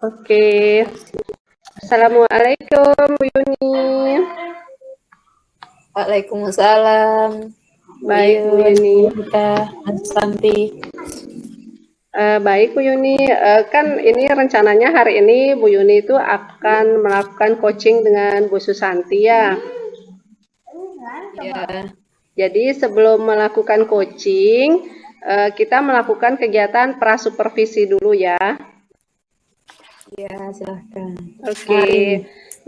Oke. Assalamualaikum Bu Yuni. Waalaikumsalam. Bu Baik Bu Yun, Yuni. kita Mas Santi. Baik Bu Yuni, kan ini rencananya hari ini Bu Yuni itu akan melakukan coaching dengan Bu Susanti ya. Ya, Jadi sebelum melakukan coaching, kita melakukan kegiatan prasupervisi dulu ya. ya silahkan. Oke. Mari.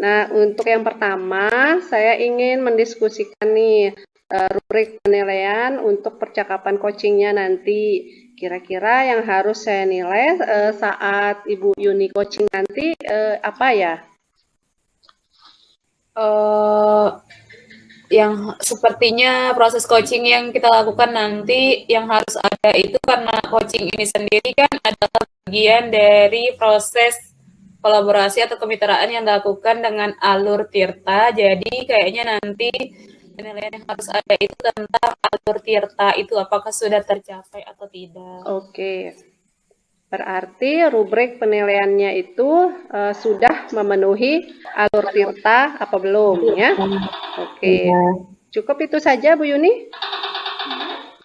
Nah, untuk yang pertama, saya ingin mendiskusikan nih rubrik penilaian untuk percakapan coachingnya nanti. Kira-kira yang harus saya nilai saat Ibu Yuni coaching nanti apa ya? Yang sepertinya proses coaching yang kita lakukan nanti yang harus ada itu karena coaching ini sendiri kan adalah bagian dari proses kolaborasi atau kemitraan yang dilakukan dengan Alur Tirta. Jadi kayaknya nanti penilaian yang harus ada itu tentang Alur Tirta itu apakah sudah tercapai atau tidak. Oke. Berarti rubrik penilaiannya itu sudah memenuhi Alur Tirta apa belum ya? Oke. Ya. Cukup itu saja Bu Yuni?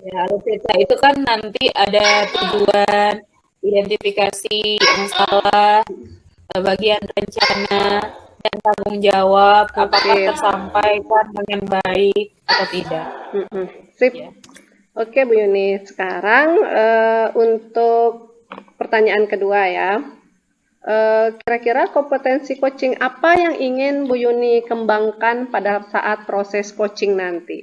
Ya, Alur Tirta itu kan nanti ada tujuan, identifikasi masalah, bagian rencana, dan tanggung jawab, apakah Oke. tersampaikan dengan baik atau tidak. Sip. Ya. Oke Bu Yuni, sekarang untuk pertanyaan kedua ya. Kira-kira kompetensi coaching apa yang ingin Bu Yuni kembangkan pada saat proses coaching nanti?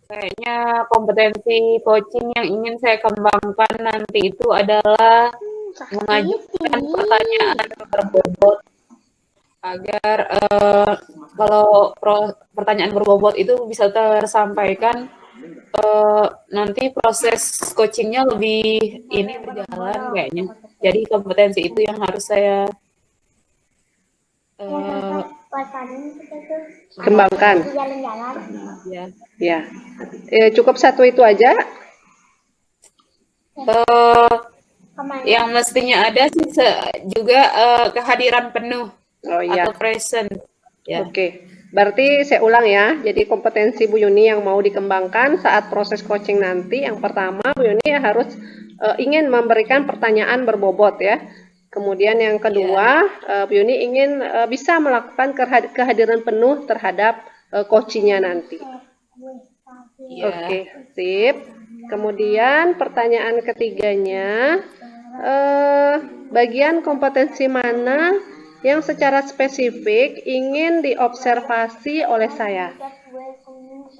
Kayaknya kompetensi coaching yang ingin saya kembangkan nanti itu adalah mengajukan pertanyaan berbobot agar kalau pertanyaan berbobot itu bisa tersampaikan, nanti proses coachingnya lebih ini berjalan kayaknya. Jadi kompetensi itu yang harus saya Kembangkan. ya. Ya. Cukup satu itu aja. Yang mestinya ada sih juga kehadiran penuh Oh iya. atau present. Ya. Oke. Berarti saya ulang ya. Jadi kompetensi Bu Yuni yang mau dikembangkan saat proses coaching nanti, yang pertama Bu Yuni harus ingin memberikan pertanyaan berbobot ya. Kemudian yang kedua, Bu Yuni ingin bisa melakukan kehadiran penuh terhadap coachingnya nanti. Ya. Oke, sip. Kemudian pertanyaan ketiganya, bagian kompetensi mana yang secara spesifik ingin diobservasi oleh saya,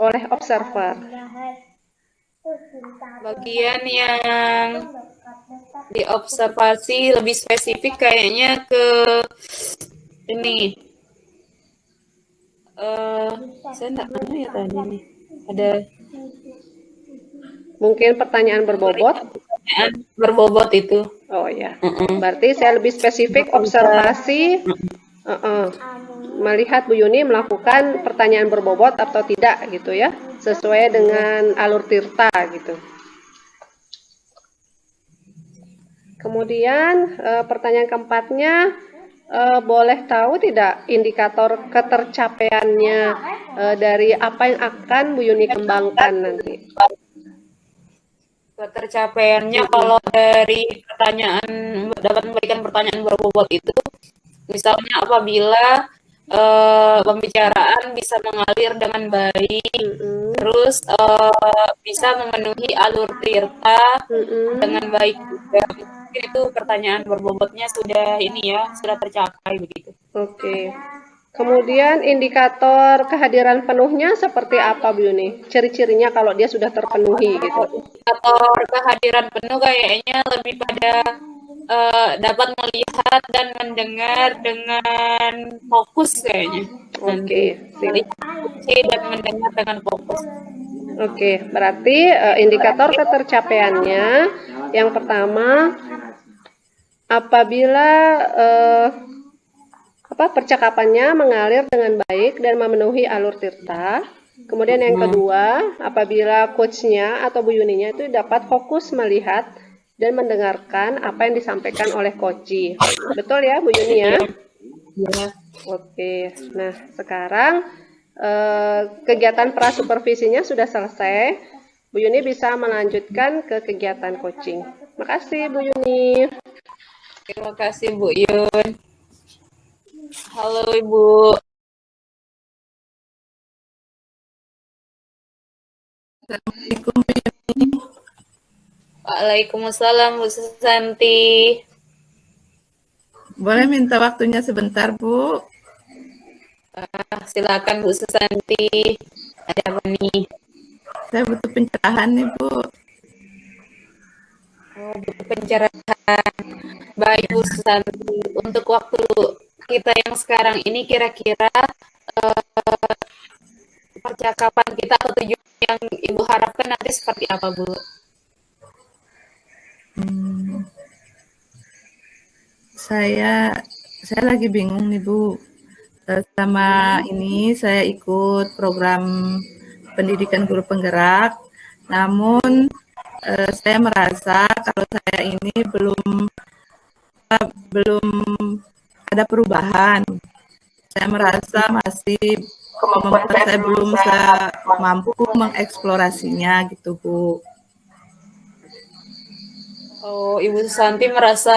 oleh observer? Bagian yang diobservasi lebih spesifik kayaknya ke ini. Saya enggak mana ya tadi nih. Ada Mungkin pertanyaan berbobot? pertanyaan berbobot itu. Oh ya, berarti saya lebih spesifik observasi, melihat Bu Yuni melakukan pertanyaan berbobot atau tidak gitu ya, sesuai dengan alur Tirta gitu. Kemudian pertanyaan keempatnya, boleh tahu tidak indikator ketercapaiannya dari apa yang akan Bu Yuni kembangkan nanti? Ketercapaiannya kalau dari pertanyaan dapat memberikan pertanyaan berbobot itu misalnya apabila pembicaraan bisa mengalir dengan baik, terus bisa memenuhi alur Tirta dengan baik juga. Mungkin itu pertanyaan berbobotnya sudah ini ya, sudah tercapai begitu. Oke. Kemudian indikator kehadiran penuhnya seperti apa Bu Yuni? Ciri-cirinya kalau dia sudah terpenuhi gitu. Indikator kehadiran penuh kayaknya lebih pada dapat melihat dan mendengar dengan fokus kayaknya. Oke, sip. Dan mendengar dengan fokus. Oke, berarti indikator ketercapaiannya yang pertama apabila percakapannya mengalir dengan baik dan memenuhi alur Tirta. Kemudian yang kedua, apabila coachnya atau Bu Yuninya itu dapat fokus melihat dan mendengarkan apa yang disampaikan oleh Koci. Betul ya, Bu Yuni ya? Iya. Oke, nah sekarang kegiatan prasupervisinya sudah selesai. Bu Yuni bisa melanjutkan ke kegiatan coaching. Makasih Bu Yuni. Terima kasih Bu Yun. Halo Ibu. Assalamualaikum Bu Yuni. Waalaikumsalam Bu Susanti. Boleh minta waktunya sebentar Bu? Silakan Bu Susanti. Ada apa nih? Saya butuh pencerahan nih Bu. Oh, butuh pencerahan. Baik Bu Susanti. Untuk waktu kita yang sekarang ini kira-kira percakapan kita atau tujuan yang Ibu harapkan nanti seperti apa Bu? Saya lagi bingung nih Bu. Selama ini saya ikut program pendidikan guru penggerak, namun saya merasa kalau saya ini belum ada perubahan. Saya merasa masih kemampuan saya belum mampu mengeksplorasinya gitu Bu. Oh, Ibu Susanti merasa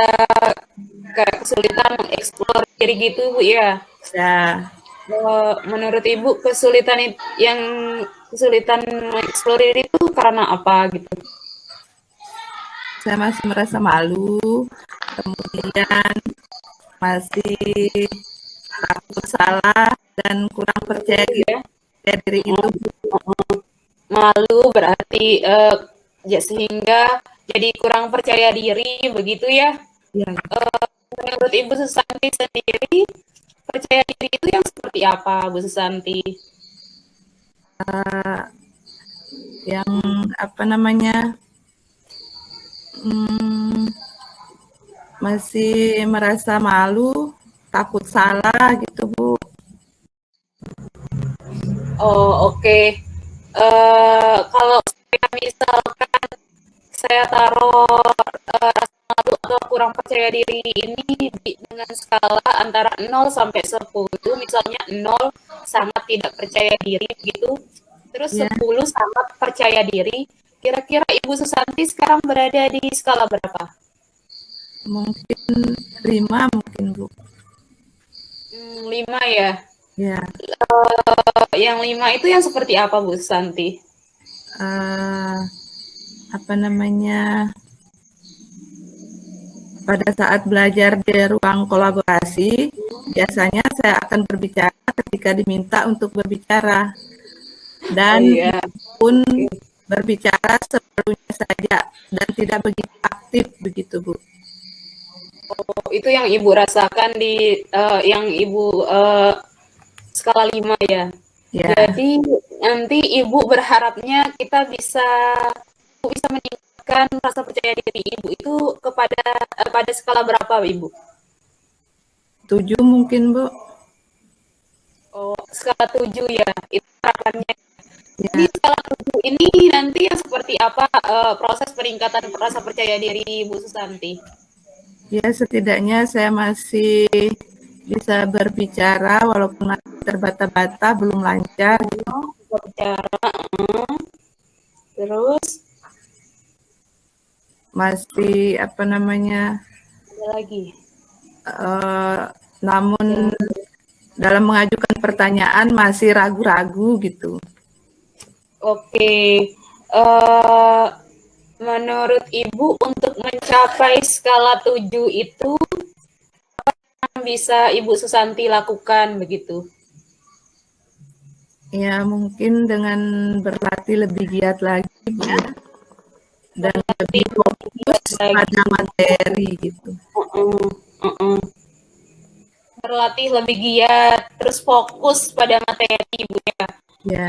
kayak kesulitan mengeksplor diri gitu Bu ya? Ya, Menurut Ibu kesulitan mengeksplor diri itu karena apa gitu? saya masih merasa malu, kemudian masih takut salah dan kurang percaya diri itu. Malu berarti ya sehingga jadi kurang percaya diri begitu ya? Ya, Menurut Ibu Susanti sendiri, percaya diri itu yang seperti apa Bu Susanti? yang apa namanya masih merasa malu, takut salah gitu Bu. Oh oke. Kalau saya misalkan saya taruh rasa malu atau kurang percaya diri ini dengan skala antara 0 sampai 10, misalnya 0 sangat tidak percaya diri gitu, terus Ya, 10 sangat percaya diri, kira-kira Ibu Susanti sekarang berada di skala berapa? mungkin 5 mungkin Bu. 5 ya. Ya, Yang 5 itu yang seperti apa Bu Susanti? apa namanya pada saat belajar di ruang kolaborasi, biasanya saya akan berbicara ketika diminta untuk berbicara. Oh Dan iya. pun berbicara seperlunya saja dan tidak begitu aktif begitu Bu. Oh, itu yang Ibu rasakan di yang Ibu skala 5 ya. Ya, Jadi nanti Ibu berharapnya kita bisa meningkatkan rasa percaya diri Ibu itu pada skala berapa Ibu? 7 mungkin Bu. Oh, skala 7 ya. Itu harapannya. Jadi Ya, skala 7 ini nanti yang seperti apa proses peningkatan rasa percaya diri Ibu Susanti? ya setidaknya saya masih bisa berbicara walaupun masih terbata-bata, belum lancar. Berbicara, terus Masih apa namanya ada lagi. namun dalam mengajukan pertanyaan masih ragu-ragu gitu. Oke, eh, menurut Ibu untuk mencapai skala 7 itu yang bisa Ibu Susanti lakukan begitu? Ya mungkin dengan berlatih lebih giat lagi Bu ya. Dan lebih fokus pada materi gitu. Berlatih lebih giat, terus fokus pada materi Ibu ya. Ya,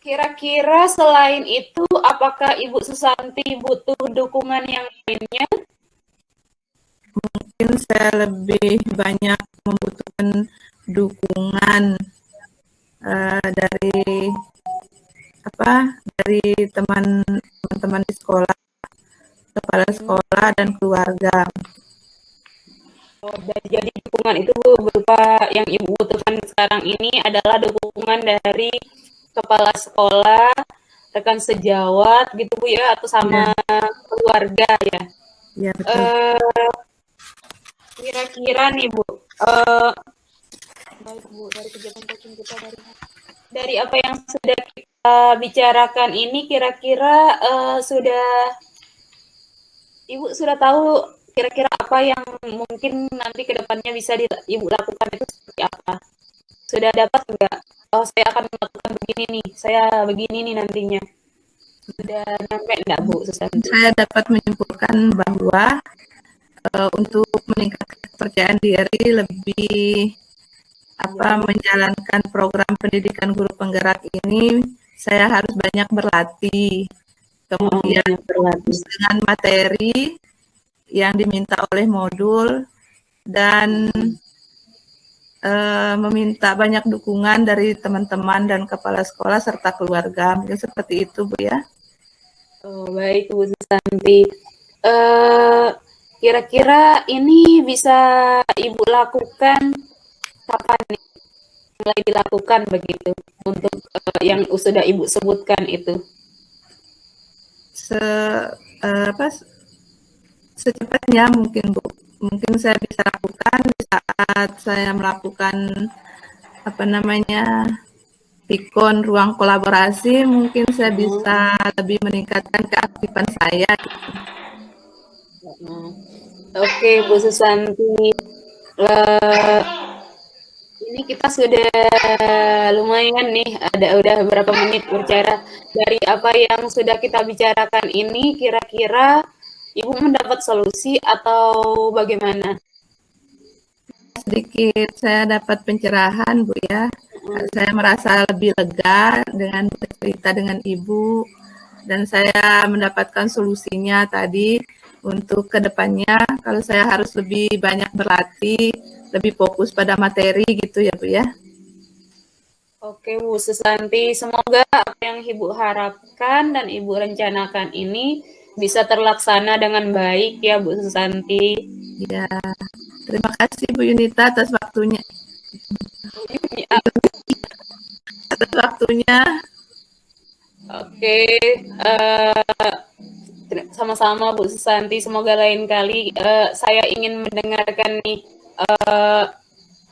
Kira-kira selain itu, apakah Ibu Susanti butuh dukungan yang lainnya? mungkin saya lebih banyak membutuhkan dukungan dari dari teman-teman di sekolah, kepala sekolah dan keluarga. Oh, dan jadi dukungan itu berupa yang Ibu butuhkan sekarang ini adalah dukungan dari kepala sekolah, rekan sejawat gitu Bu ya, atau sama keluarga ya. Ya betul. Kira-kira nih Bu, baik Bu, dari kegiatan coaching kita dari apa yang sudah kita bicarakan ini, kira-kira Ibu sudah tahu kira-kira apa yang mungkin nanti ke depannya bisa Ibu lakukan itu seperti apa? Sudah dapat enggak? Oh, saya akan melakukan begini nih, saya begini nih nantinya. Sudah nyampe enggak Bu Susanti? Saya dapat menyimpulkan bahwa untuk meningkatkan kepercayaan diri lebih menjalankan program pendidikan guru penggerak ini, saya harus banyak berlatih. Kemudian dengan materi yang diminta oleh modul dan meminta banyak dukungan dari teman-teman dan kepala sekolah serta keluarga. Mungkin seperti itu Bu ya. Oh, baik Bu Susanti. Kira-kira ini bisa Ibu lakukan kapan nih? Mulai dilakukan begitu untuk yang sudah Ibu sebutkan itu? Secepatnya mungkin Bu. Mungkin saya bisa lakukan di saat saya melakukan pikon ruang kolaborasi, mungkin saya bisa lebih meningkatkan keaktifan saya. Oke Bu Susanti, ini kita sudah lumayan nih, udah berapa menit berbicara. Dari apa yang sudah kita bicarakan ini, kira-kira Ibu mendapat solusi atau bagaimana? Sedikit saya dapat pencerahan Bu ya. Saya merasa lebih lega dengan bercerita dengan Ibu dan saya mendapatkan solusinya tadi untuk kedepannya kalau saya harus lebih banyak berlatih, lebih fokus pada materi gitu ya Bu ya. Oke Bu Susanti, semoga apa yang Ibu harapkan dan Ibu rencanakan ini bisa terlaksana dengan baik ya Bu Susanti. Ya, terima kasih Bu Yunita atas waktunya. Oke, sama-sama Bu Susanti. Semoga lain kali saya ingin mendengarkan nih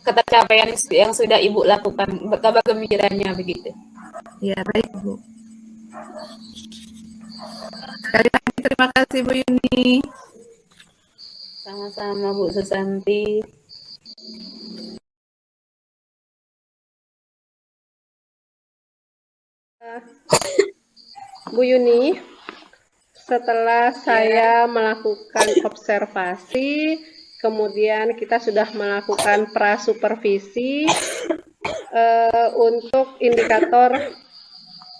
ketercapaian yang sudah Ibu lakukan, kabar gembiranya begitu. Ya baik Bu. Sekali lagi terima kasih Bu Yuni. Sama-sama Bu Susanti. Bu Yuni, setelah saya melakukan observasi, kemudian kita sudah melakukan prasupervisi untuk indikator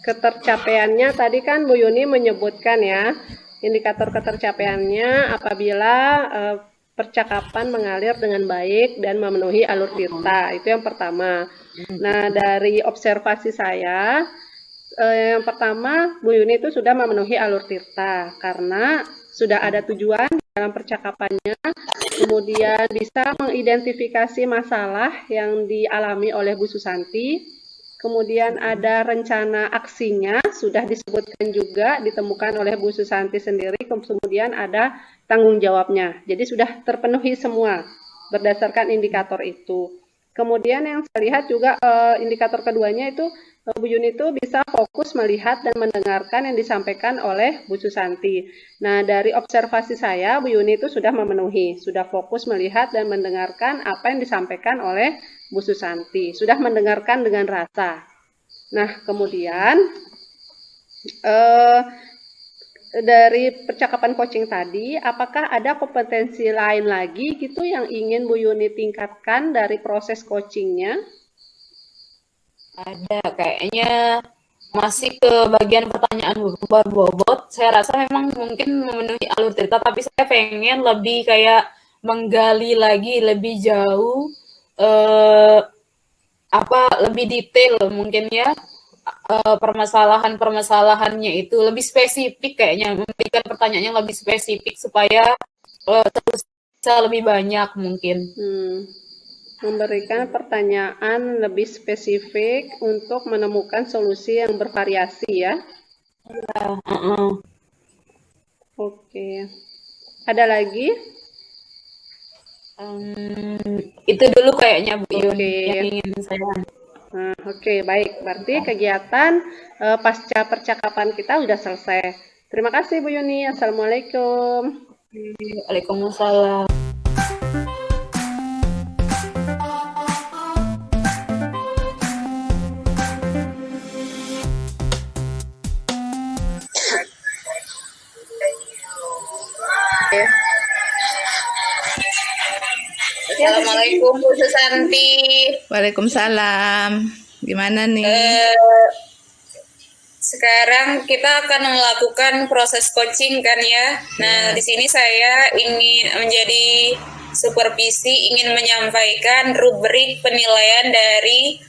ketercapaiannya. Tadi kan Bu Yuni menyebutkan ya, indikator ketercapaiannya apabila percakapan mengalir dengan baik dan memenuhi alur tirta. Itu yang pertama. Nah, dari observasi saya, yang pertama, Bu Yuni itu sudah memenuhi alur tirta karena sudah ada tujuan dalam percakapannya, kemudian bisa mengidentifikasi masalah yang dialami oleh Bu Susanti, kemudian ada rencana aksinya, sudah disebutkan juga, ditemukan oleh Bu Susanti sendiri, kemudian ada tanggung jawabnya. Jadi sudah terpenuhi semua berdasarkan indikator itu. Kemudian yang saya lihat juga indikator keduanya itu Bu Yuni itu bisa fokus melihat dan mendengarkan yang disampaikan oleh Bu Susanti. Nah, dari observasi saya, Bu Yuni itu sudah memenuhi, sudah fokus melihat dan mendengarkan apa yang disampaikan oleh Bu Susanti, sudah mendengarkan dengan rasa. Nah, kemudian dari percakapan coaching tadi, apakah ada kompetensi lain lagi gitu yang ingin Bu Yuni tingkatkan dari proses coachingnya? Ada, kayaknya masih ke bagian pertanyaan berbobot. Saya rasa memang mungkin memenuhi alur cerita, tapi saya pengen lebih kayak menggali lagi lebih jauh, lebih detail mungkin ya, permasalahan-permasalahannya itu lebih spesifik kayaknya, memberikan pertanyaan yang lebih spesifik supaya bisa lebih banyak mungkin. Memberikan pertanyaan lebih spesifik untuk menemukan solusi yang bervariasi ya. Oke. Ada lagi? Itu dulu kayaknya Bu Yun Oke. yang ingin saya. Oke, baik. Berarti kegiatan pasca percakapan kita sudah selesai. Terima kasih Bu Yuni. Assalamualaikum. Waalaikumsalam. Assalamualaikum Bu Susanti. Waalaikumsalam. Gimana nih? Sekarang kita akan melakukan proses coaching kan ya. Nah, di sini saya ingin menjadi supervisi, ingin menyampaikan rubrik penilaian dari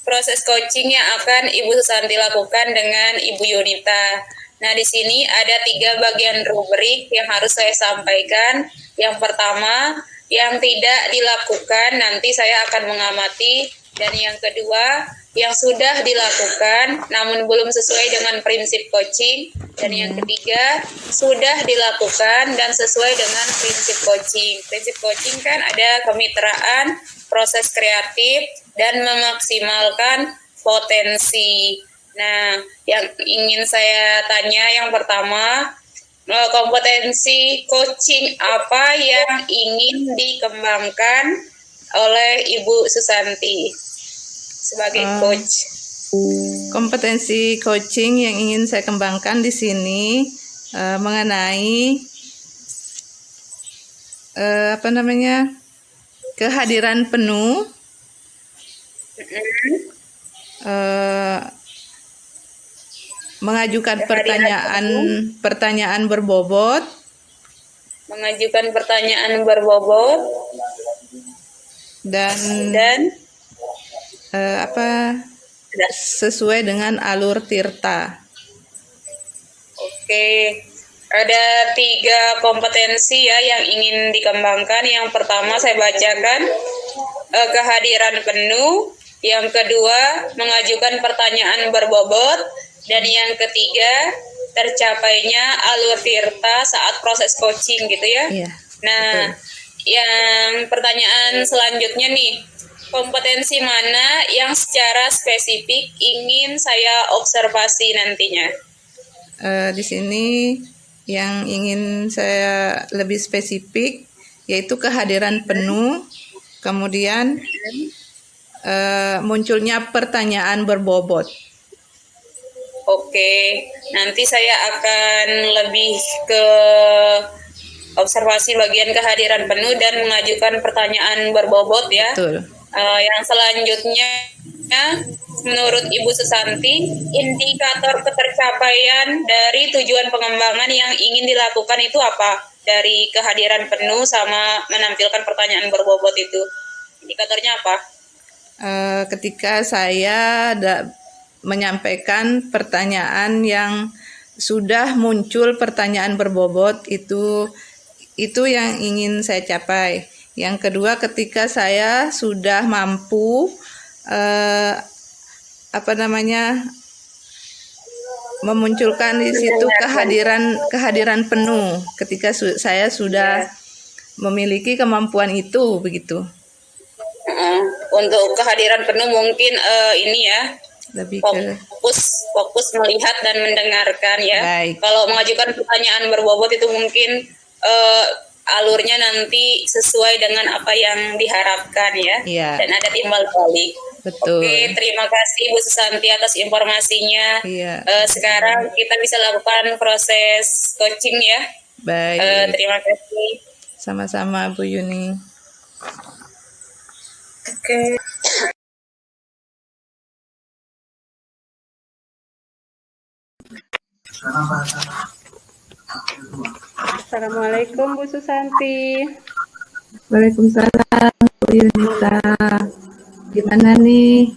proses coaching yang akan Ibu Susanti lakukan dengan Ibu Yunita. Nah, di sini ada 3 bagian rubrik yang harus saya sampaikan. Yang pertama, yang tidak dilakukan nanti saya akan mengamati. Dan yang kedua, yang sudah dilakukan namun belum sesuai dengan prinsip coaching. Dan yang ketiga, sudah dilakukan dan sesuai dengan prinsip coaching. Prinsip coaching kan ada kemitraan, proses kreatif, dan memaksimalkan potensi. Nah, yang ingin saya tanya yang pertama, kompetensi coaching apa yang ingin dikembangkan oleh Ibu Susanti sebagai coach? Kompetensi coaching yang ingin saya kembangkan di sini mengenai kehadiran penuh, mengajukan pertanyaan berbobot, dan sesuai dengan alur tirta. Oke, ada 3 kompetensi ya yang ingin dikembangkan. Yang pertama saya bacakan, kehadiran penuh. Yang kedua, mengajukan pertanyaan berbobot. Dan yang ketiga, tercapainya alur tirta saat proses coaching gitu ya. Iya, nah, betul. Yang pertanyaan selanjutnya nih, kompetensi mana yang secara spesifik ingin saya observasi nantinya? Di sini yang ingin saya lebih spesifik yaitu kehadiran penuh, kemudian munculnya pertanyaan berbobot. Oke, nanti saya akan lebih ke observasi bagian kehadiran penuh dan mengajukan pertanyaan berbobot ya. Betul. Yang selanjutnya, menurut Ibu Susanti, indikator ketercapaian dari tujuan pengembangan yang ingin dilakukan itu apa? Dari kehadiran penuh sama menampilkan pertanyaan berbobot itu, indikatornya apa? Ketika saya menyampaikan pertanyaan yang sudah muncul pertanyaan berbobot, itu yang ingin saya capai. Yang kedua, ketika saya sudah mampu memunculkan di situ kehadiran penuh, ketika saya sudah memiliki kemampuan itu, begitu. Untuk kehadiran penuh mungkin ini ya, lebih fokus melihat dan mendengarkan ya. Baik. Kalau mengajukan pertanyaan berbobot itu mungkin alurnya nanti sesuai dengan apa yang diharapkan ya. Iya. Dan ada timbal balik. Betul. Oke, terima kasih Bu Susanti atas informasinya. Iya. Sekarang kita bisa lakukan proses coaching ya. Baik. Terima kasih. Sama-sama Bu Yuni. Oke. Assalamualaikum Bu Susanti. Waalaikumsalam Bu Yunita. Gimana nih?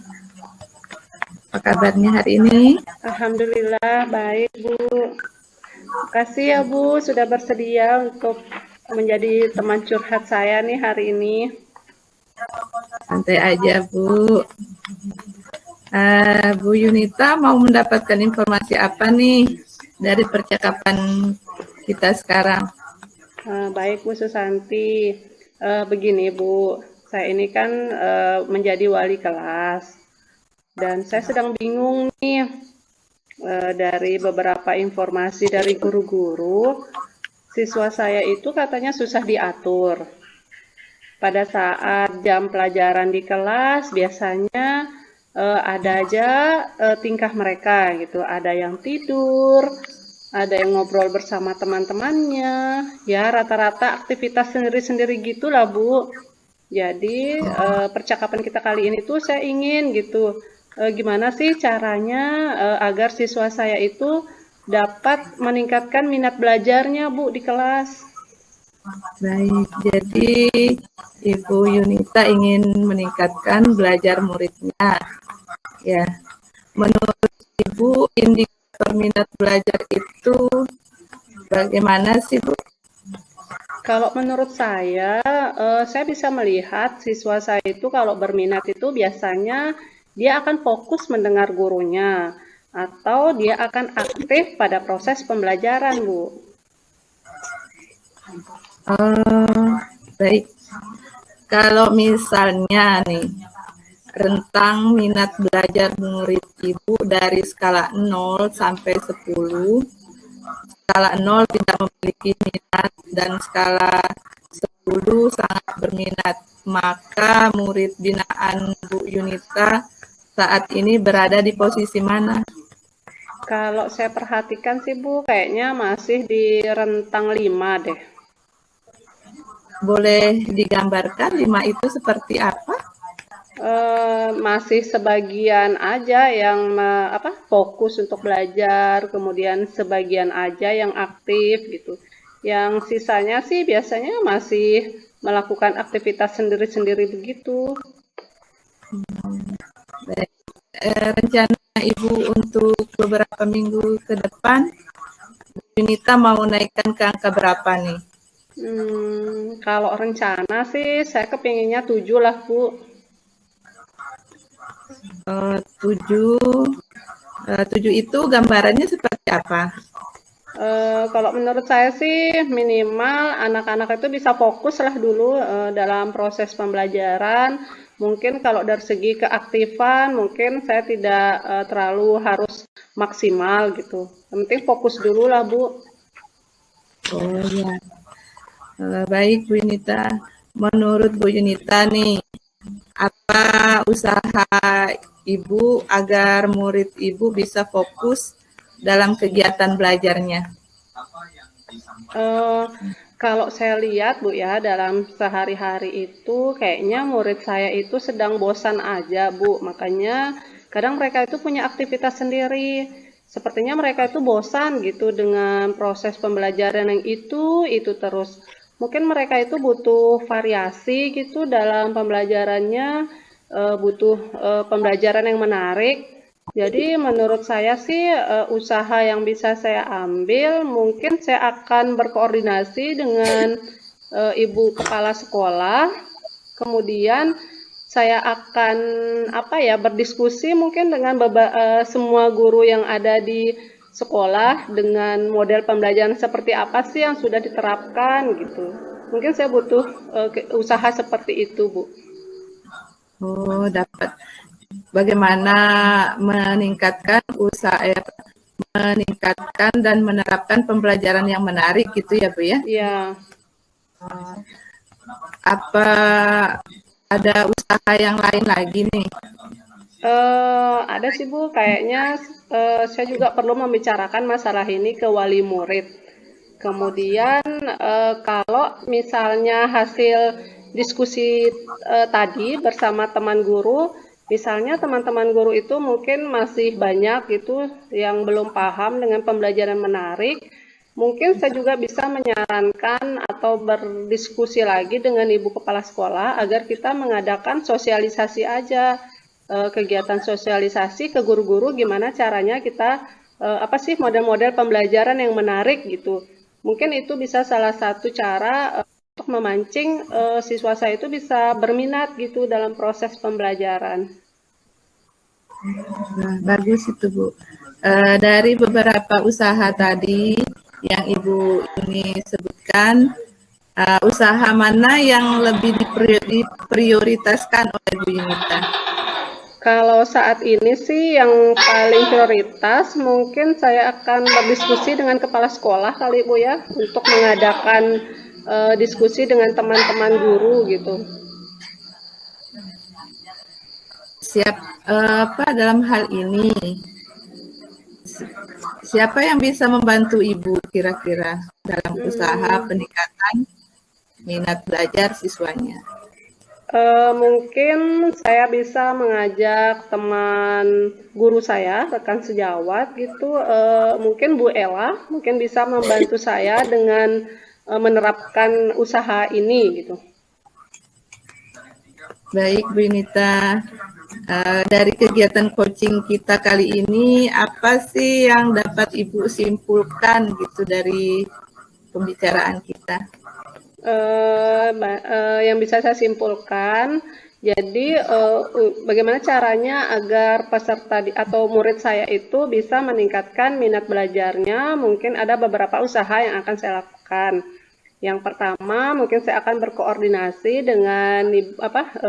Apa kabarnya hari ini? Alhamdulillah baik Bu. Makasih ya Bu sudah bersedia untuk menjadi teman curhat saya nih hari ini. Santai aja, Bu. Bu Yunita mau mendapatkan informasi apa nih dari percakapan kita sekarang? Baik Bu Susanti. Begini Bu, saya ini kan menjadi wali kelas dan saya sedang bingung nih dari beberapa informasi dari guru-guru. Siswa saya itu katanya susah diatur. Pada saat jam pelajaran di kelas biasanya ada aja tingkah mereka gitu, ada yang tidur, ada yang ngobrol bersama teman-temannya, ya rata-rata aktivitas sendiri-sendiri gitulah Bu. Jadi percakapan kita kali ini tuh saya ingin gitu, gimana sih caranya agar siswa saya itu dapat meningkatkan minat belajarnya Bu di kelas. Baik, jadi Ibu Yunita ingin meningkatkan belajar muridnya. Ya, menurut Ibu indikator minat belajar itu bagaimana sih, Bu? Kalau menurut saya bisa melihat siswa saya itu kalau berminat itu biasanya dia akan fokus mendengar gurunya atau dia akan aktif pada proses pembelajaran, Bu. Baik. Kalau misalnya nih, rentang minat belajar murid Ibu dari skala 0 sampai 10, skala 0 tidak memiliki minat dan skala 10 sangat berminat, maka murid binaan Bu Yunita saat ini berada di posisi mana? Kalau saya perhatikan sih Bu, kayaknya masih di rentang 5 deh. Boleh digambarkan 5 itu seperti apa? Masih sebagian aja yang fokus untuk belajar, kemudian sebagian aja yang aktif gitu. Yang sisanya sih biasanya masih melakukan aktivitas sendiri-sendiri begitu. Baik. Rencana Ibu untuk beberapa minggu ke depan, Bu Yunita mau naikkan ke angka berapa nih? Kalau rencana sih saya kepinginnya 7 lah Bu. 7 itu gambarannya seperti apa? Kalau menurut saya sih minimal anak-anak itu bisa fokus lah dulu dalam proses pembelajaran. Mungkin kalau dari segi keaktifan mungkin saya tidak terlalu harus maksimal gitu. Yang penting fokus dulu lah Bu. Oh ya, baik Bu Yunita. Menurut Bu Yunita nih, apa usaha Ibu agar murid Ibu bisa fokus dalam kegiatan belajarnya? Kalau saya lihat Bu ya dalam sehari-hari itu kayaknya murid saya itu sedang bosan aja Bu. Makanya kadang mereka itu punya aktivitas sendiri. Sepertinya mereka itu bosan gitu dengan proses pembelajaran yang itu terus. Mungkin mereka itu butuh variasi gitu dalam pembelajarannya, butuh pembelajaran yang menarik. Jadi menurut saya sih usaha yang bisa saya ambil mungkin saya akan berkoordinasi dengan ibu kepala sekolah, kemudian saya akan berdiskusi mungkin dengan semua guru yang ada di sekolah dengan model pembelajaran seperti apa sih yang sudah diterapkan gitu. Mungkin saya butuh usaha seperti itu Bu. Oh, dapat. Bagaimana meningkatkan meningkatkan dan menerapkan pembelajaran yang menarik gitu ya Bu ya? Iya. Apa ada usaha yang lain lagi nih? Ada sih Bu, kayaknya saya juga perlu membicarakan masalah ini ke wali murid. Kemudian kalau misalnya hasil diskusi tadi bersama teman guru, misalnya teman-teman guru itu mungkin masih banyak gitu yang belum paham dengan pembelajaran menarik, mungkin saya juga bisa menyarankan atau berdiskusi lagi dengan ibu kepala sekolah agar kita mengadakan sosialisasi aja. kegiatan sosialisasi ke guru-guru gimana caranya kita apa sih model-model pembelajaran yang menarik gitu. Mungkin itu bisa salah satu cara untuk memancing siswa saya itu bisa berminat gitu dalam proses pembelajaran. Nah, bagus itu Bu. Dari beberapa usaha tadi yang Ibu ini sebutkan, usaha mana yang lebih diprioritaskan oleh Bu Yunita? Kalau saat ini sih yang paling prioritas mungkin saya akan berdiskusi dengan kepala sekolah kali Bu ya untuk mengadakan diskusi dengan teman-teman guru gitu. Siap, apa dalam hal ini? Siapa yang bisa membantu Ibu kira-kira dalam usaha peningkatan minat belajar siswanya? Mungkin saya bisa mengajak teman guru saya, rekan sejawat gitu, mungkin Bu Ella, mungkin bisa membantu saya dengan menerapkan usaha ini gitu. Baik Bu Yunita, dari kegiatan coaching kita kali ini, apa sih yang dapat Ibu simpulkan gitu dari pembicaraan kita? Yang bisa saya simpulkan, jadi bagaimana caranya agar peserta atau murid saya itu bisa meningkatkan minat belajarnya, mungkin ada beberapa usaha yang akan saya lakukan. Yang pertama, mungkin saya akan berkoordinasi dengan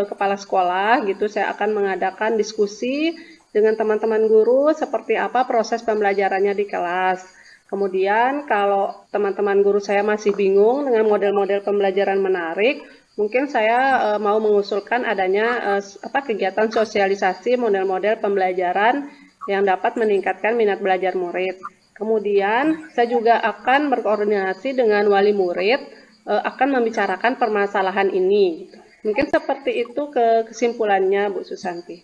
kepala sekolah gitu, saya akan mengadakan diskusi dengan teman-teman guru seperti apa proses pembelajarannya di kelas. Kemudian kalau teman-teman guru saya masih bingung dengan model-model pembelajaran menarik, mungkin saya mau mengusulkan adanya kegiatan sosialisasi model-model pembelajaran yang dapat meningkatkan minat belajar murid. Kemudian saya juga akan berkoordinasi dengan wali murid akan membicarakan permasalahan ini. Mungkin seperti itu kesimpulannya Bu Susanti.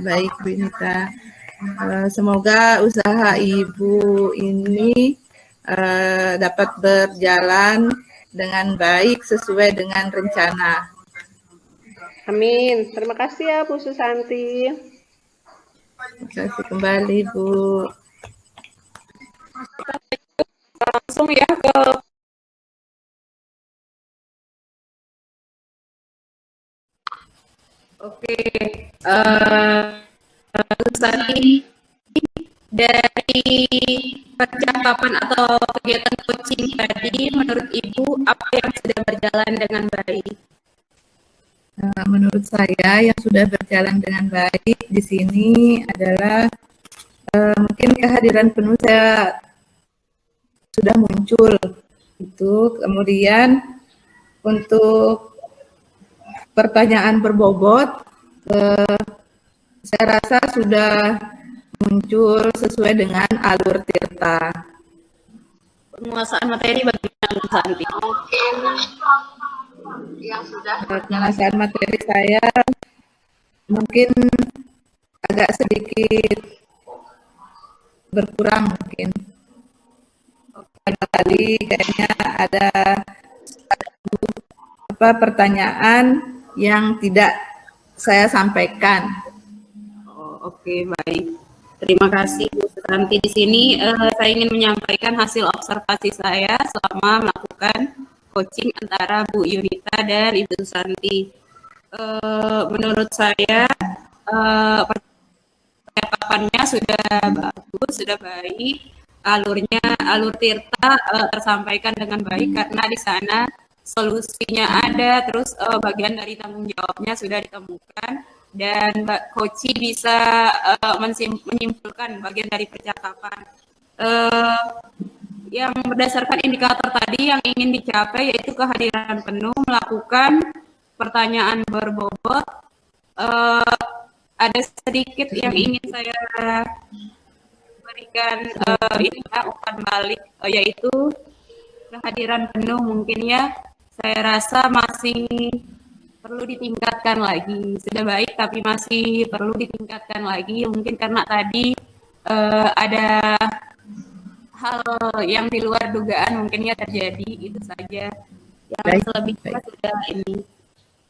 Baik Bu Yunita. Semoga usaha Ibu ini dapat berjalan dengan baik sesuai dengan rencana. Amin. Terima kasih ya Bu Susanti. Terima kasih kembali Bu. Langsung ya ke Oke, Susanti, dari percakapan atau kegiatan coaching tadi, menurut Ibu apa yang sudah berjalan dengan baik? Menurut saya yang sudah berjalan dengan baik di sini adalah mungkin kehadiran penuh saya sudah muncul itu, kemudian untuk pertanyaan berbobot saya rasa sudah muncul sesuai dengan alur Tirta. Penguasaan materi bagaimana Bu Santi? Mungkin yang sudah penguasaan materi saya mungkin agak sedikit berkurang mungkin. Karena tadi kayaknya ada pertanyaan yang tidak saya sampaikan. Oke, baik. Terima kasih Bu Susanti. Di sini saya ingin menyampaikan hasil observasi saya selama melakukan coaching antara Bu Yunita dan Ibu Susanti. Menurut saya percakapannya sudah bagus, sudah baik. Alur Tirta tersampaikan dengan baik karena di sana solusinya ada, terus bagian dari tanggung jawabnya sudah ditemukan dan Mbak Koci bisa menyimpulkan bagian dari percakapan. Yang berdasarkan indikator tadi yang ingin dicapai yaitu kehadiran penuh, melakukan pertanyaan berbobot. Ada sedikit yang ingin saya berikan umpan balik, yaitu kehadiran penuh mungkin ya saya rasa masih perlu ditingkatkan lagi. Sudah baik tapi masih perlu ditingkatkan lagi, mungkin karena tadi ada hal yang di luar dugaan mungkin ya terjadi, itu saja. Yang selebihnya sudah ini.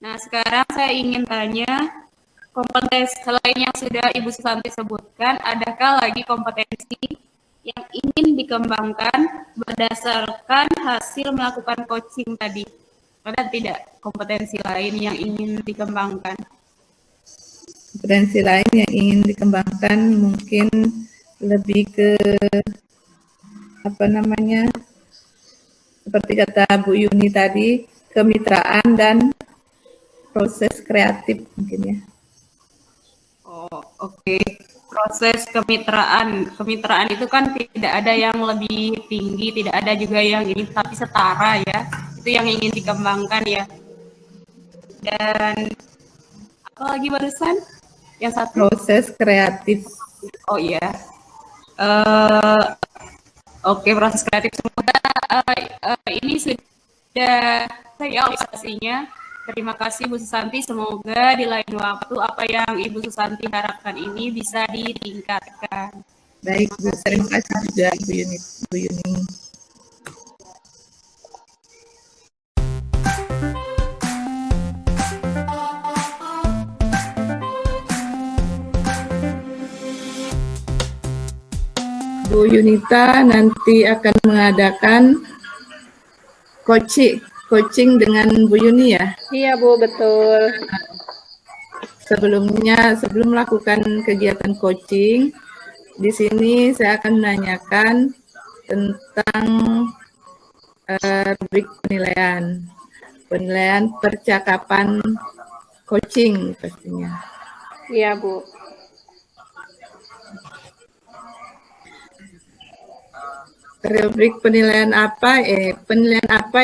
Nah, sekarang saya ingin tanya kompetensi selain yang sudah Ibu Susanti sebutkan, adakah lagi kompetensi yang ingin dikembangkan berdasarkan hasil melakukan coaching tadi? Ada tidak kompetensi lain yang ingin dikembangkan? Kompetensi lain yang ingin dikembangkan mungkin lebih ke apa namanya, seperti kata Bu Yuni tadi, kemitraan dan proses kreatif mungkin ya. Oh, oke. Proses kemitraan. Kemitraan itu kan tidak ada yang lebih tinggi, tidak ada juga yang ini, tapi setara ya. Itu yang ingin dikembangkan ya. Dan apa lagi barusan? Yang satu? Proses kreatif. Oh iya. Eh, oke, proses kreatif. Semoga ini sudah realisasinya. Terima kasih Bu Susanti. Semoga di lain waktu apa yang Ibu Susanti harapkan ini bisa ditingkatkan. Baik Bu, terima kasih juga Bu Yuni. Bu Yunita nanti akan mengadakan coaching dengan Bu Yuni ya. Iya Bu, betul. Sebelum melakukan kegiatan coaching, di sini saya akan menanyakan tentang rubrik penilaian percakapan coaching pastinya. Iya Bu. Rubrik penilaian apa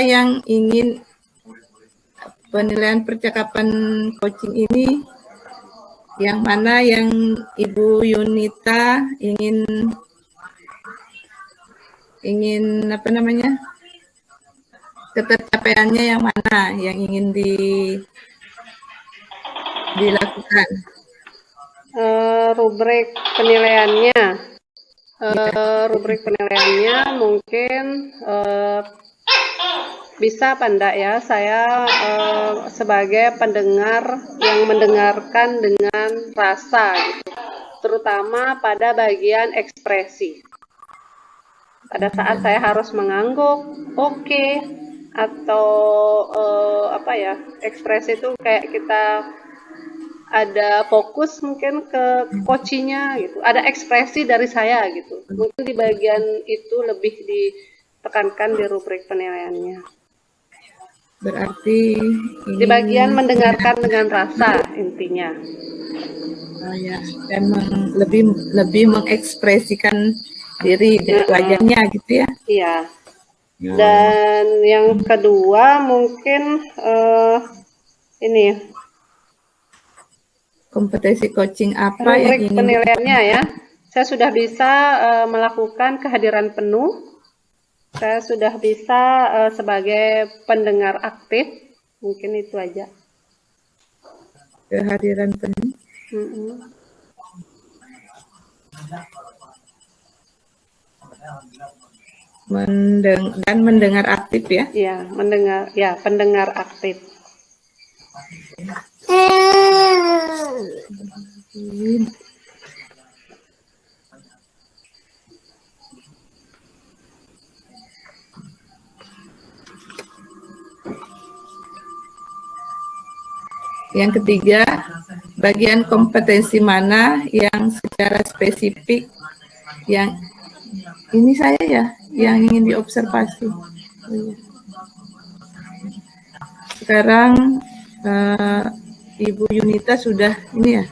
yang ingin penilaian percakapan coaching ini, yang mana yang Ibu Yunita ingin apa namanya, ketercapaiannya yang mana yang ingin dilakukan? Rubrik penilaiannya. Rubrik penilaiannya mungkin bisa apa enggak ya, saya sebagai pendengar yang mendengarkan dengan rasa gitu, terutama pada bagian ekspresi. Pada saat saya harus mengangguk, oke, atau apa ya, ekspresi itu kayak kita ada fokus mungkin ke coachingnya gitu, ada ekspresi dari saya gitu. Mungkin di bagian itu lebih ditekankan di rubrik penilaiannya. Berarti Di bagian mendengarkan dengan rasa intinya. ya, dan lebih mengekspresikan diri dari wajahnya gitu ya. Iya. Dan yang kedua mungkin ini kompetensi coaching apa yang rubrik ingin penilaiannya ya. Saya sudah bisa melakukan kehadiran penuh. Saya sudah bisa sebagai pendengar aktif. Mungkin itu aja. kehadiran penuh. Dan mendengar aktif ya. Iya, mendengar, ya, pendengar aktif. Yang ketiga, bagian kompetensi mana yang secara spesifik yang ini saya ya, yang ingin diobservasi. Sekarang Ibu Yunita sudah ini ya,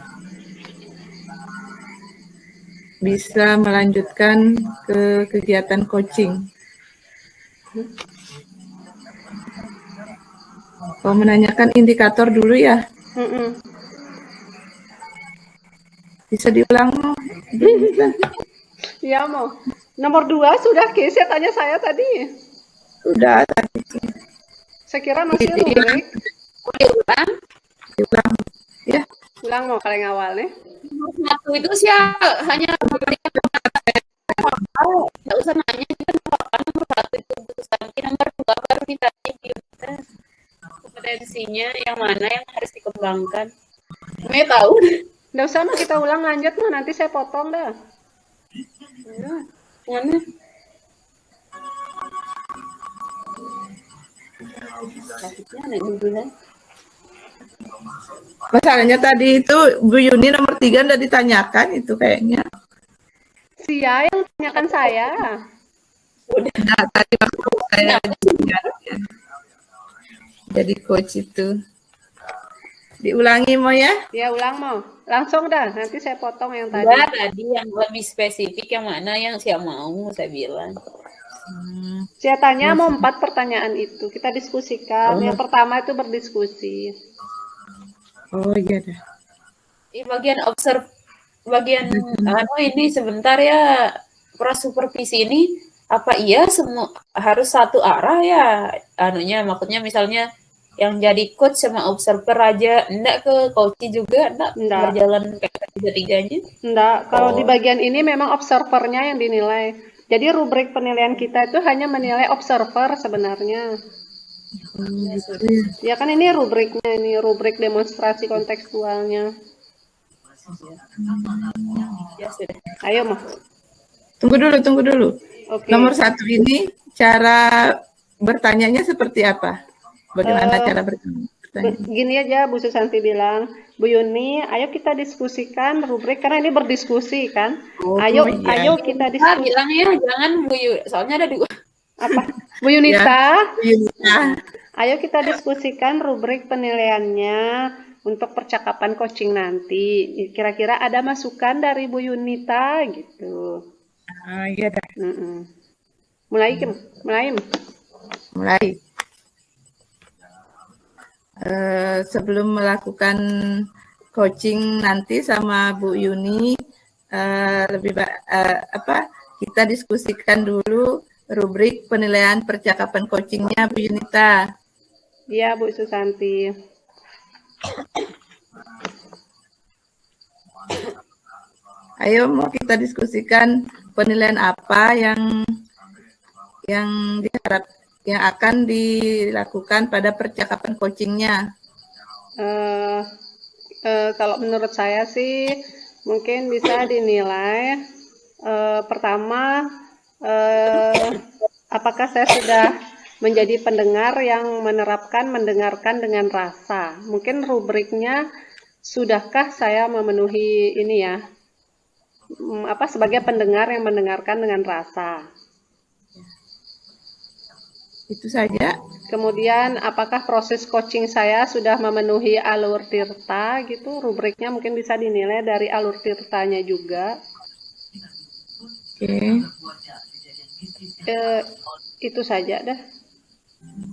bisa melanjutkan ke kegiatan coaching. Mau menanyakan indikator dulu ya? Bisa diulang? Ya mau. Nomor 2 sudah Kesia tanya saya tadi. Sudah tadi. Saya kira masih rubrik. Diulang. Diulang ya. Ulang mau kalian awalnya. Nomor 1 itu sih hanya memberikan nggak usah nanya, kita nomor 1 itu Bu Susanti, nomor 2 baru ditanya kompetensinya yang mana yang harus dikembangkan. Saya tahu. Nggak usah mah kita ulang lanjut mah nanti saya potong dah. Mana? Grafiknya ada di mana? Masalahnya tadi itu Bu Yuni nomor 3 udah ditanyakan itu kayaknya. Sia yang tanyakan saya. Nah, tadi waktu saya jadi coach itu. Diulangi mau ya? Ya ulang mau. Langsung dah, nanti saya potong yang tadi. Enggak, tadi yang lebih spesifik yang mana yang saya mau, saya bilang. Saya tanya mau 4 pertanyaan itu. Kita diskusikan. Yang pertama itu berdiskusi. Oh iya dah. Bagian bagian ini sebentar ya, prasupervisi ini apa iya semua harus satu arah ya anunya, maksudnya misalnya yang jadi coach sama observer aja, enggak ke coach juga, enggak berjalan kayak tiga-tiganya? Enggak, kalau di bagian ini memang observernya yang dinilai. Jadi rubrik penilaian kita itu hanya menilai observer sebenarnya. Ya kan ini rubriknya, ini rubrik demonstrasi kontekstualnya. Ya sudah. Ayo mah. Tunggu dulu. Okay. Nomor 1 ini cara bertanyanya seperti apa? Bagaimana cara bertanya? Gini aja Bu Susanti bilang, Bu Yuni, ayo kita diskusikan rubrik karena ini berdiskusi kan. Ayo kita diskusi. Bilang ya, jangan Bu Yuni, soalnya ada dua. Apa? Bu Yunita. Ya. Ayo kita diskusikan rubrik penilaiannya untuk percakapan coaching nanti. Kira-kira ada masukan dari Bu Yunita gitu. Iya dah. Mulai. Sebelum melakukan coaching nanti sama Bu Yuni, kita diskusikan dulu rubrik penilaian percakapan coachingnya Bu Yunita. Iya Bu Susanti. Ayo mau kita diskusikan penilaian apa yang akan dilakukan pada percakapan coachingnya. Kalau menurut saya sih mungkin bisa dinilai pertama apakah saya sudah menjadi pendengar yang mendengarkan dengan rasa. Mungkin rubriknya sudahkah saya memenuhi ini ya, sebagai pendengar yang mendengarkan dengan rasa. Itu saja. Kemudian apakah proses coaching saya sudah memenuhi alur tirta gitu, rubriknya mungkin bisa dinilai dari alur tirtanya juga. Oke. Itu saja dah.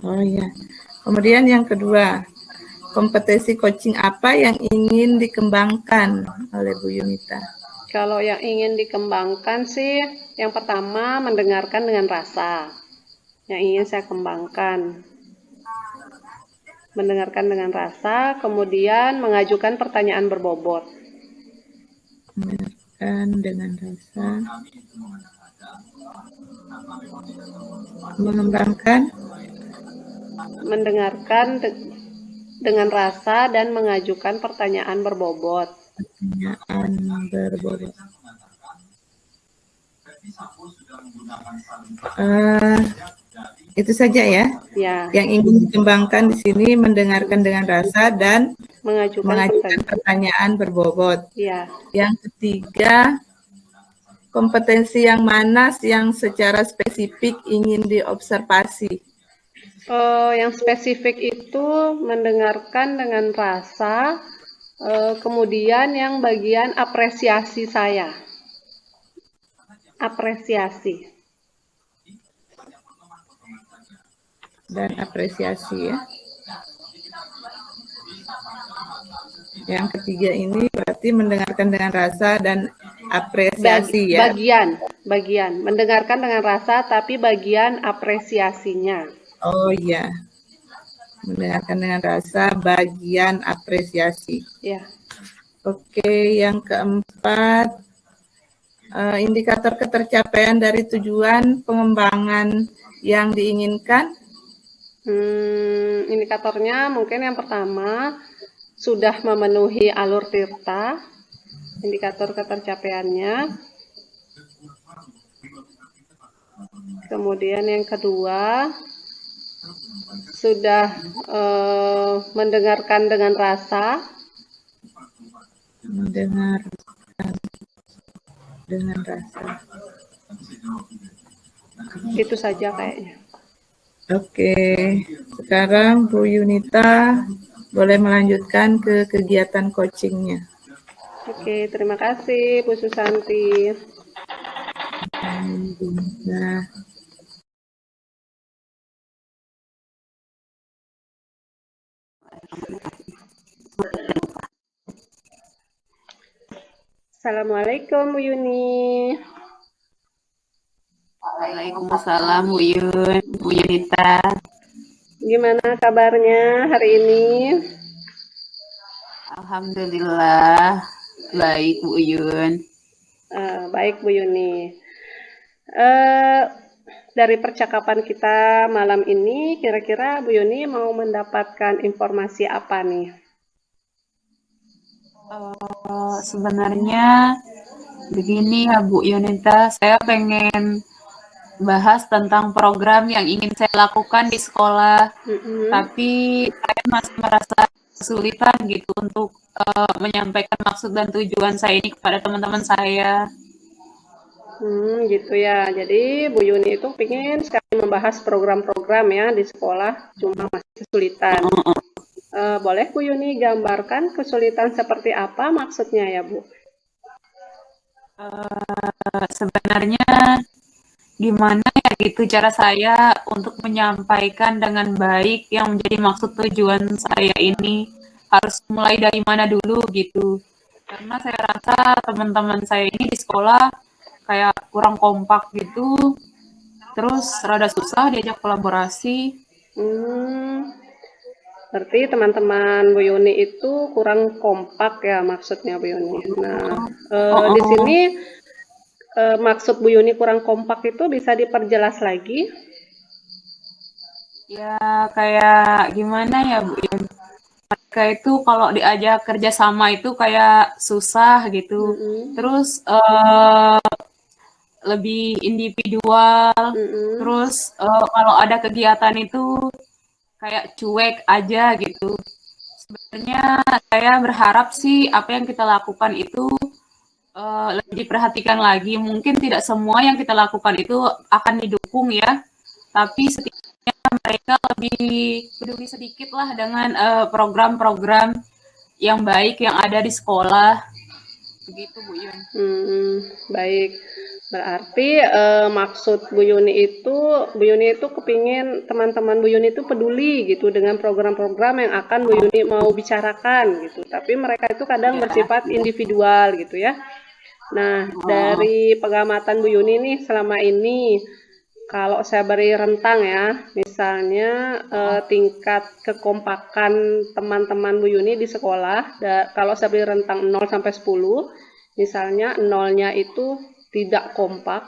Oh iya. Kemudian yang kedua, kompetensi coaching apa yang ingin dikembangkan oleh Bu Yunita? Kalau yang ingin dikembangkan sih, yang pertama mendengarkan dengan rasa. Yang ingin saya kembangkan. Mendengarkan dengan rasa, kemudian mengajukan pertanyaan berbobot. Mendengarkan dengan rasa. Mengembangkan. Mendengarkan dengan rasa dan mengajukan pertanyaan berbobot. Itu saja ya. Yang ingin dikembangkan di sini mendengarkan dengan rasa dan mengajukan pertanyaan berbobot. Ya. Yang ketiga, kompetensi yang mana yang secara spesifik ingin diobservasi? Yang spesifik itu mendengarkan dengan rasa, kemudian yang bagian apresiasi saya. Apresiasi. Dan apresiasi ya. Yang ketiga ini berarti mendengarkan dengan rasa dan apresiasi ya. Bagian. Mendengarkan dengan rasa tapi bagian apresiasinya. Oh iya. Mendengarkan dengan rasa bagian apresiasi. Ya. Oke, yang keempat, indikator ketercapaian dari tujuan pengembangan yang diinginkan. Indikatornya mungkin yang pertama sudah memenuhi alur tirta, indikator ketercapaiannya. Kemudian yang kedua, sudah mendengarkan dengan rasa. Mendengarkan dengan rasa. Itu saja kayaknya. Oke, sekarang Bu Yunita boleh melanjutkan ke kegiatan coachingnya. Oke, terima kasih Bu Susanti. Nah, Assalamualaikum Bu Yuni. Waalaikumsalam Bu Yun, Bu Yunita. Gimana kabarnya hari ini? Alhamdulillah baik Bu Yun. Baik Bu Yuni. Dari percakapan kita malam ini, kira-kira Bu Yuni mau mendapatkan informasi apa nih? Sebenarnya begini ya Bu Yunita, saya pengen bahas tentang program yang ingin saya lakukan di sekolah, tapi saya masih merasa kesulitan gitu untuk menyampaikan maksud dan tujuan saya ini kepada teman-teman saya. Gitu ya. Jadi Bu Yuni itu ingin sekali membahas program-program ya di sekolah, cuma masih kesulitan. Boleh Bu Yuni gambarkan kesulitan seperti apa maksudnya ya Bu? Sebenarnya gimana ya gitu cara saya untuk menyampaikan dengan baik yang menjadi maksud tujuan saya ini, harus mulai dari mana dulu gitu. Karena saya rasa teman-teman saya ini di sekolah kayak kurang kompak gitu, terus rada susah diajak kolaborasi. Berarti teman-teman Bu Yuni itu kurang kompak ya maksudnya Bu Yuni. Nah, di sini maksud Bu Yuni kurang kompak itu bisa diperjelas lagi? Ya kayak gimana ya Bu Yun? Mereka itu kalau diajak kerjasama itu kayak susah gitu. Terus lebih individual. Terus kalau ada kegiatan itu kayak cuek aja gitu. Sebenarnya saya berharap sih apa yang kita lakukan itu lebih diperhatikan lagi. Mungkin tidak semua yang kita lakukan itu akan didukung ya, tapi setidaknya mereka lebih peduli sedikit lah dengan program-program yang baik yang ada di sekolah. Begitu Bu Yun. Baik. Berarti maksud Bu Yuni itu kepingin teman-teman Bu Yuni itu peduli gitu dengan program-program yang akan Bu Yuni mau bicarakan gitu. Tapi mereka itu kadang bersifat individual gitu ya. Nah, dari pengamatan Bu Yuni nih selama ini, kalau saya beri rentang ya, misalnya tingkat kekompakan teman-teman Bu Yuni di sekolah, kalau saya beri rentang 0 sampai 10, misalnya 0-nya itu tidak kompak,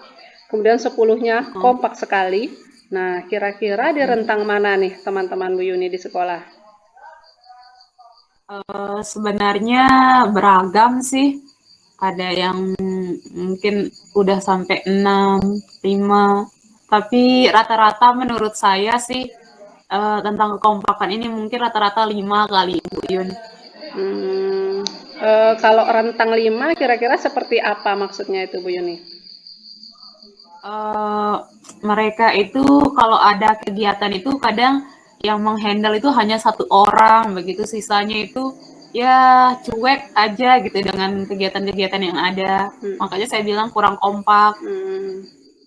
kemudian 10-nya kompak sekali. Nah, kira-kira di rentang mana nih teman-teman Bu Yuni di sekolah? Sebenarnya beragam sih. Ada yang mungkin udah sampai 6, 5. Tapi rata-rata menurut saya sih tentang kekompakan ini mungkin rata-rata 5 kali Bu Yun. Kalau rentang 5 kira-kira seperti apa maksudnya itu Bu Yuni? Mereka itu kalau ada kegiatan itu kadang yang menghandle itu hanya 1 orang, begitu sisanya itu ya cuek aja gitu dengan kegiatan-kegiatan yang ada. Makanya saya bilang kurang kompak.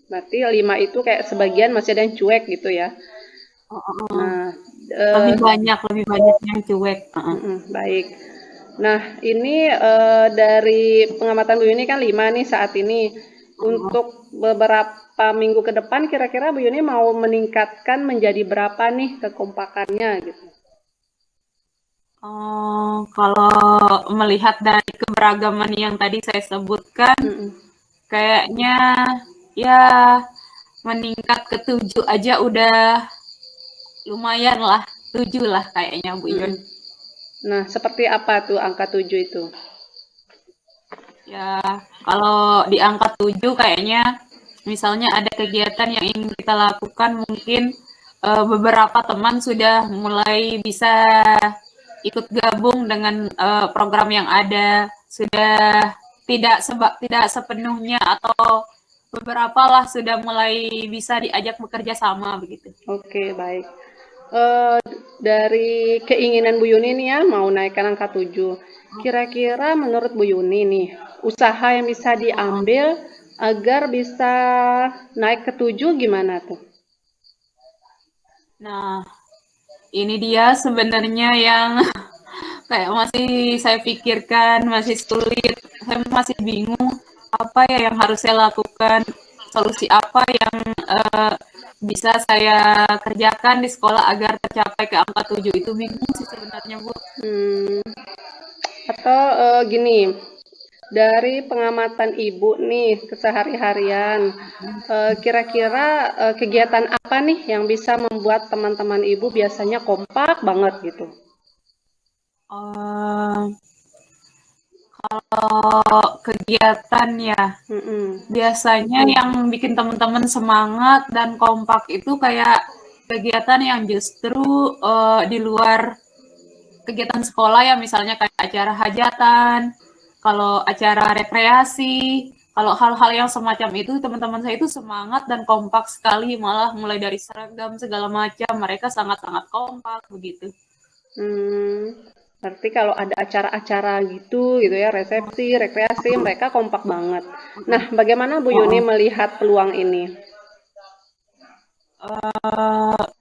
Berarti 5 itu kayak sebagian masih ada yang cuek gitu ya? Nah, lebih banyak yang cuek. Baik. Nah, ini dari pengamatan Bu Yuni kan 5 nih saat ini. Untuk beberapa minggu ke depan kira-kira Bu Yuni mau meningkatkan menjadi berapa nih kekompakannya gitu? Kalau melihat dari keberagaman yang tadi saya sebutkan, kayaknya ya meningkat ke 7 aja udah lumayan lah, 7 lah kayaknya Bu Yun. Nah, seperti apa tuh angka 7 itu? Ya, kalau di angka 7 kayaknya misalnya ada kegiatan yang ingin kita lakukan, mungkin beberapa teman sudah mulai bisa ikut gabung dengan program yang ada, sudah tidak sepenuhnya atau beberapa lah sudah mulai bisa diajak bekerja sama begitu. Oke, baik. Dari keinginan Bu Yuni nih ya, mau naikkan angka 7. Kira-kira menurut Bu Yuni nih, usaha yang bisa diambil agar bisa naik ke 7 gimana tuh? Nah, ini dia sebenarnya yang kayak masih saya pikirkan, masih sulit, saya masih bingung apa ya yang harus saya lakukan, solusi apa yang bisa saya kerjakan di sekolah agar tercapai ke angka 7 itu bingung sih sebenarnya, Bu. Hmm, atau gini, dari pengamatan Ibu nih kesehari-harian, kira-kira kegiatan apa nih yang bisa membuat teman-teman Ibu biasanya kompak banget gitu? Eh, kalau kegiatan ya, Mm-mm. biasanya yang bikin teman-teman semangat dan kompak itu kayak kegiatan yang justru di luar kegiatan sekolah ya, misalnya kayak acara hajatan, kalau acara rekreasi, kalau hal-hal yang semacam itu teman-teman saya itu semangat dan kompak sekali, malah mulai dari seragam segala macam mereka sangat-sangat kompak begitu. Hmm, berarti kalau ada acara-acara gitu ya, resepsi, rekreasi, mereka kompak banget. Nah, bagaimana Bu Yuni Oh, melihat peluang ini?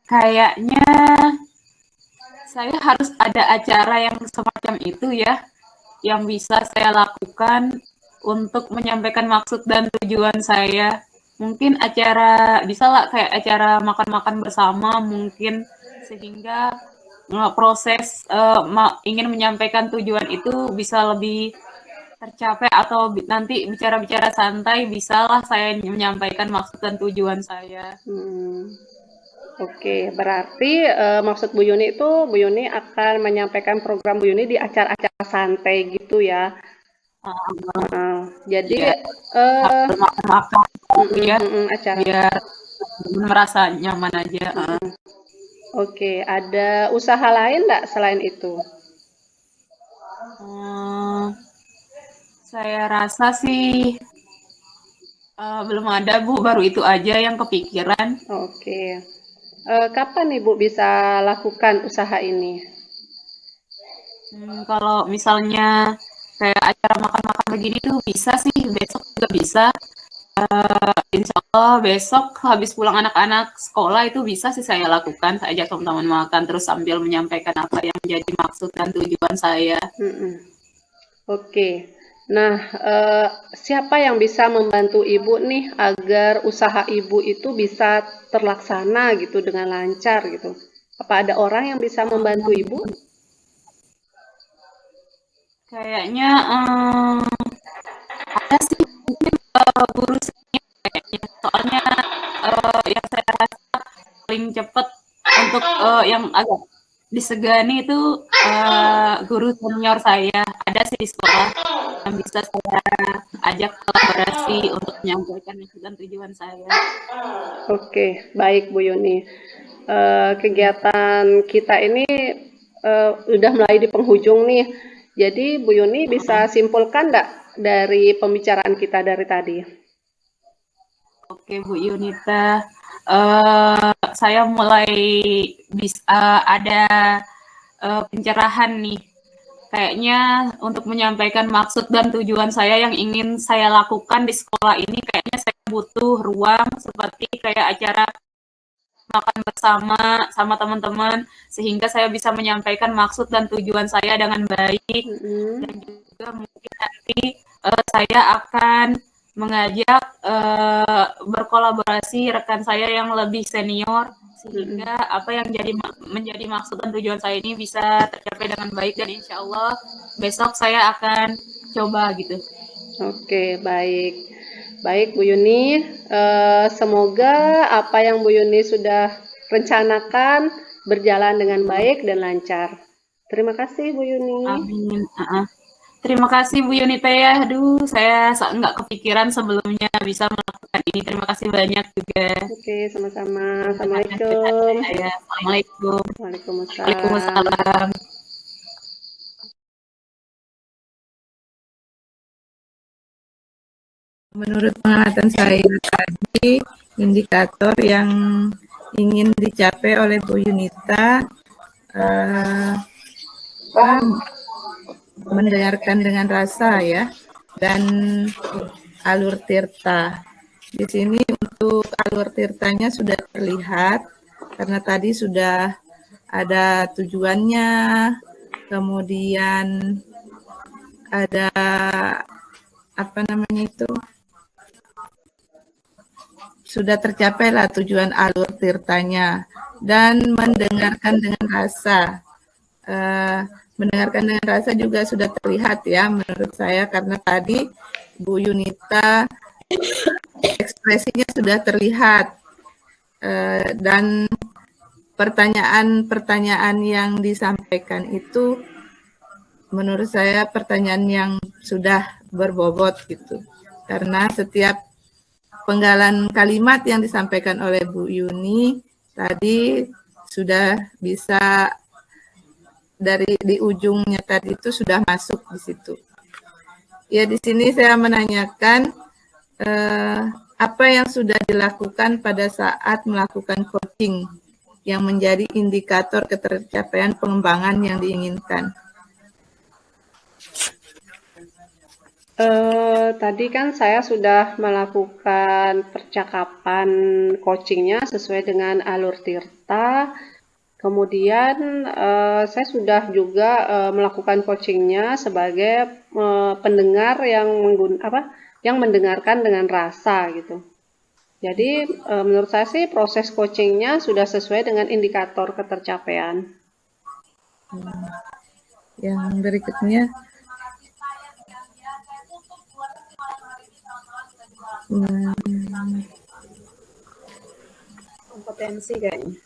kayaknya saya harus ada acara yang semacam itu ya, yang bisa saya lakukan untuk menyampaikan maksud dan tujuan saya. Mungkin acara, bisa lah kayak acara makan-makan bersama mungkin, sehingga proses ingin menyampaikan tujuan itu bisa lebih tercapai atau nanti bicara-bicara santai bisalah saya menyampaikan maksud dan tujuan saya. Hmm, oke, berarti maksud Bu Yuni itu Bu Yuni akan menyampaikan program Bu Yuni di acara-acara santai gitu ya. Jadi Ya, eh, sambil makan-makan gitu ya, acara. biar merasa nyaman aja. Oke, ada usaha lain nggak selain itu? Eh, saya rasa sih belum ada Bu, baru itu aja yang kepikiran. Oke. Kapan Ibu bisa lakukan usaha ini? Kalau misalnya kayak acara makan-makan begini tuh bisa sih, besok juga bisa. Insya Allah besok habis pulang anak-anak sekolah itu bisa sih saya lakukan. Saya ajak teman-teman makan terus sambil menyampaikan apa yang menjadi maksud dan tujuan saya. Mm-mm. Oke. Nah, siapa yang bisa membantu Ibu nih agar usaha Ibu itu bisa terlaksana gitu dengan lancar gitu? Apa ada orang yang bisa membantu Ibu? Kayaknya ada sih mungkin guru senior kayaknya. Soalnya yang saya rasa paling cepat untuk yang agak disegani itu guru senior saya. Ada sih di sekolah yang bisa saya ajak kolaborasi untuk menyampaikan maksud dan tujuan saya. Oke, baik Bu Yuni. Kegiatan kita ini udah mulai di penghujung nih. Jadi Bu Yuni bisa simpulkan nggak dari pembicaraan kita dari tadi? Oke Bu Yunita, saya mulai bisa ada pencerahan nih. Kayaknya untuk menyampaikan maksud dan tujuan saya yang ingin saya lakukan di sekolah ini, kayaknya saya butuh ruang seperti kayak acara makan bersama sama teman-teman, sehingga saya bisa menyampaikan maksud dan tujuan saya dengan baik. Mm-mm. Dan juga mungkin nanti saya akan mengajak berkolaborasi rekan saya yang lebih senior, Mm-mm. sehingga apa yang menjadi maksud dan tujuan saya ini bisa tercapai dengan baik, dan insya Allah besok saya akan coba gitu. Oke, baik. Baik Bu Yuni, semoga apa yang Bu Yuni sudah rencanakan berjalan dengan baik dan lancar. Terima kasih Bu Yuni. Amin. Terima kasih Bu Yunita ya. Aduh, saya nggak kepikiran sebelumnya bisa melakukan ini. Terima kasih banyak juga. Oke, sama-sama. Dengan Assalamualaikum. saya. Assalamualaikum. Waalaikumsalam. Waalaikumsalam. Menurut pengamatan saya tadi, indikator yang ingin dicapai oleh Bu Yunita mendengarkan dengan rasa ya, dan alur tirta. Di sini untuk alur tirtanya sudah terlihat karena tadi sudah ada tujuannya, kemudian ada apa namanya itu, sudah tercapai lah tujuan alur tirtanya, dan mendengarkan dengan rasa. Mendengarkan dengan rasa juga sudah terlihat ya menurut saya, karena tadi Bu Yunita ekspresinya sudah terlihat, dan pertanyaan-pertanyaan yang disampaikan itu menurut saya pertanyaan yang sudah berbobot gitu, karena setiap penggalan kalimat yang disampaikan oleh Bu Yuni tadi sudah bisa dari di ujungnya tadi itu sudah masuk di situ. Ya, di sini saya menanyakan apa yang sudah dilakukan pada saat melakukan coaching yang menjadi indikator ketercapaian pengembangan yang diinginkan. Tadi kan saya sudah melakukan percakapan coachingnya sesuai dengan alur tirta. Kemudian saya sudah juga melakukan coachingnya sebagai pendengar yang mendengarkan dengan rasa gitu. Jadi menurut saya sih proses coachingnya sudah sesuai dengan indikator ketercapaian. Yang berikutnya, Kompetensi kayaknya.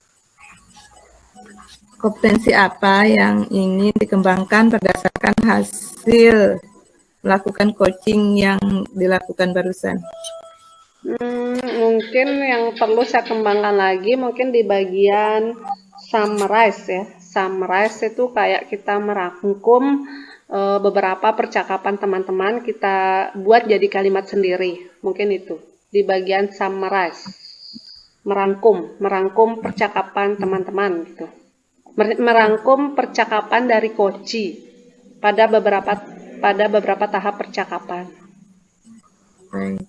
kompetensi apa yang ingin dikembangkan berdasarkan hasil melakukan coaching yang dilakukan barusan? Mungkin yang perlu saya kembangkan lagi mungkin di bagian summarize ya. Summarize itu kayak kita merangkum beberapa percakapan teman-teman, kita buat jadi kalimat sendiri. Mungkin itu di bagian summarize. Merangkum percakapan teman-teman gitu. Merangkum percakapan dari coachee pada beberapa tahap percakapan. Baik.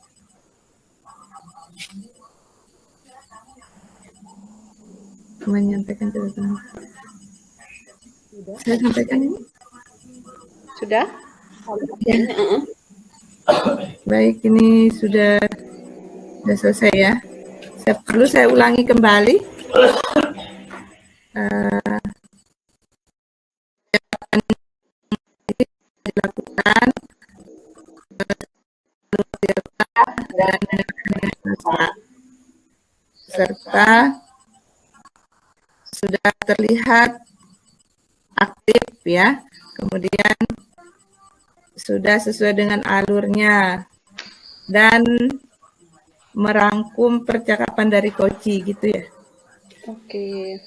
Menyampaikan catatan. Saya sampaikan ini. Sudah? Ya. Baik, ini sudah selesai ya. Perlu saya ulangi kembali. Dilakukan dan serta sudah terlihat aktif ya, kemudian sudah sesuai dengan alurnya dan merangkum percakapan dari coachee gitu ya. Oke.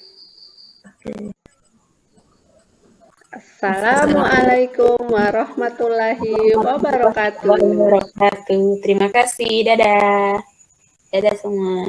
Assalamualaikum warahmatullahi wabarakatuh. Terima kasih. Dadah. Dadah semua.